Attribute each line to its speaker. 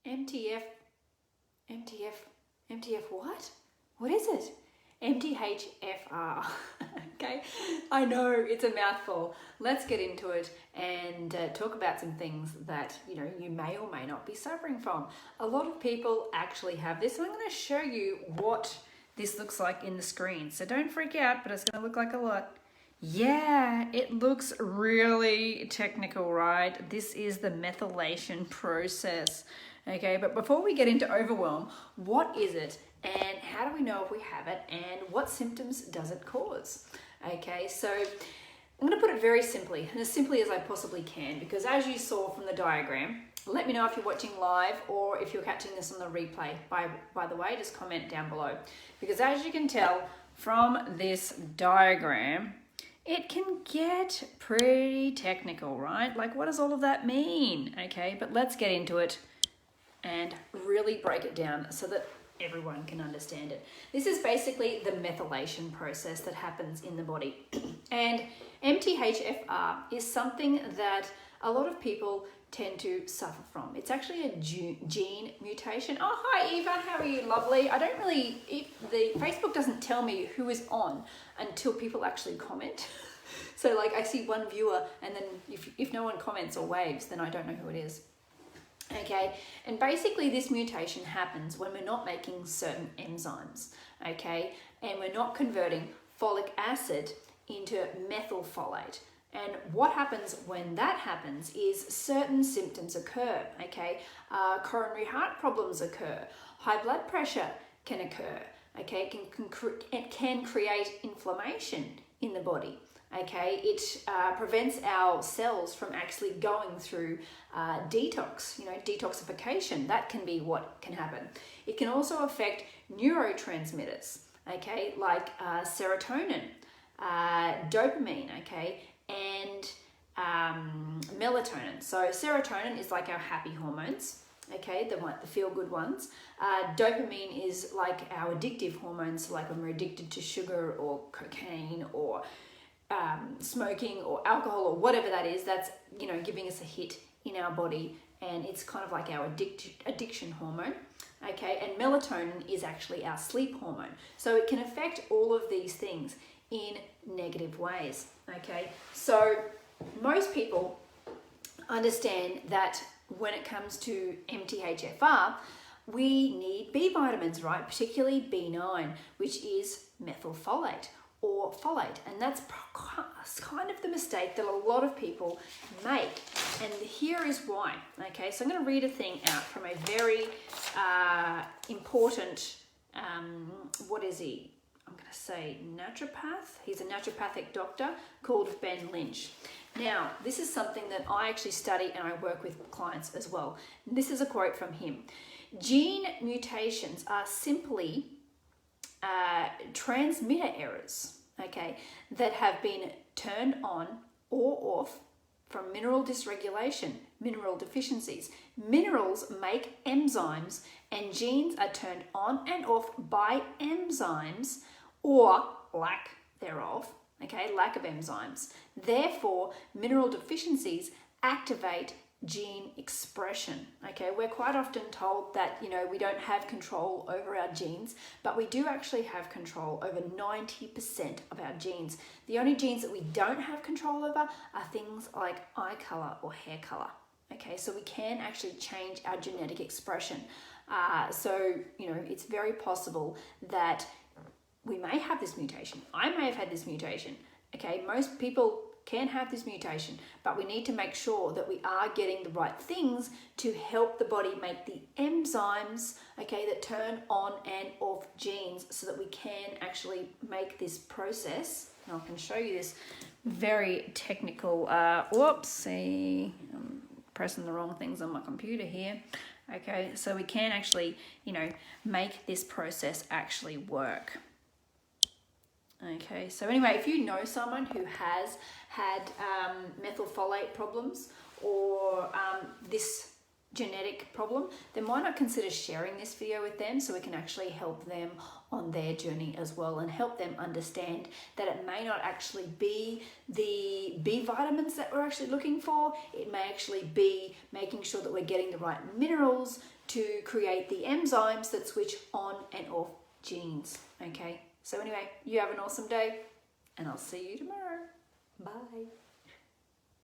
Speaker 1: MTF what? What is it? MTHFR. Okay, I know it's a mouthful. Let's get into it and talk about some things that you may or may not be suffering from. A lot of people actually have this, and I'm going to show you what this looks like in the screen. So don't freak out, but it's going to look like a lot. Yeah, it looks really technical, right? This is the methylation process. Okay, but before we get into overwhelm, what is it and how do we know if we have it and what symptoms does it cause? Okay, so I'm going to put it very simply and as simply as I possibly can, because as you saw from the diagram, let me know if you're watching live or if you're catching this on the replay. By the way, just comment down below, because as you can tell from this diagram, it can get pretty technical, right? Like, what does all of that mean? Okay, but let's get into it and really break it down so that everyone can understand it. This is basically the methylation process that happens in the body. And MTHFR is something that a lot of people tend to suffer from. It's actually a gene mutation. Oh, hi Eva, how are you? Lovely. I don't really, the Facebook doesn't tell me who is on until people actually comment. So like I see one viewer, and then if no one comments or waves, then I don't know who it is. Okay, and basically this mutation happens when we're not making certain enzymes, okay, and we're not converting folic acid into methylfolate. And what happens when that happens is certain symptoms occur, okay? Coronary heart problems occur, high blood pressure can occur, okay? It can create inflammation in the body. Okay, it prevents our cells from actually going through detox, detoxification. That can be what can happen. It can also affect neurotransmitters, okay, like serotonin, dopamine, okay, and melatonin. So serotonin is like our happy hormones, okay, the feel-good ones. Dopamine is like our addictive hormones, like when we're addicted to sugar or cocaine or smoking or alcohol or whatever that is, that's giving us a hit in our body, and it's kind of like our addiction hormone, okay? And melatonin is actually our sleep hormone, so it can affect all of these things in negative ways, okay? So most people understand that when it comes to MTHFR, we need B vitamins, right? Particularly B9, which is methylfolate or folate, and that's kind of the mistake that a lot of people make, and here is why. Okay, so I'm going to read a thing out from a very important, what is he? I'm going to say naturopath. He's a naturopathic doctor called Ben Lynch. Now, this is something that I actually study and I work with clients as well. This is a quote from him. Gene mutations are simply transmitter errors, okay, that have been turned on or off from mineral dysregulation, mineral deficiencies. Minerals make enzymes, and genes are turned on and off by enzymes or lack thereof, okay, lack of enzymes. Therefore, mineral deficiencies activate gene expression, okay? We're quite often told that, we don't have control over our genes, but we do actually have control over 90% of our genes. The only genes that we don't have control over are things like eye color or hair color, okay? So we can actually change our genetic expression. So, it's very possible that we may have this mutation. I may have had this mutation, okay? Most people can have this mutation, but we need to make sure that we are getting the right things to help the body make the enzymes, okay, that turn on and off genes so that we can actually make this process. And I can show you this very technical, whoopsie, I'm pressing the wrong things on my computer here. Okay, so we can actually, make this process actually work. Okay, so anyway, if you know someone who has had methylfolate problems or this genetic problem, then why not consider sharing this video with them so we can actually help them on their journey as well and help them understand that it may not actually be the B vitamins that we're actually looking for. It may actually be making sure that we're getting the right minerals to create the enzymes that switch on and off genes. Okay, so anyway, you have an awesome day and I'll see you tomorrow. Bye.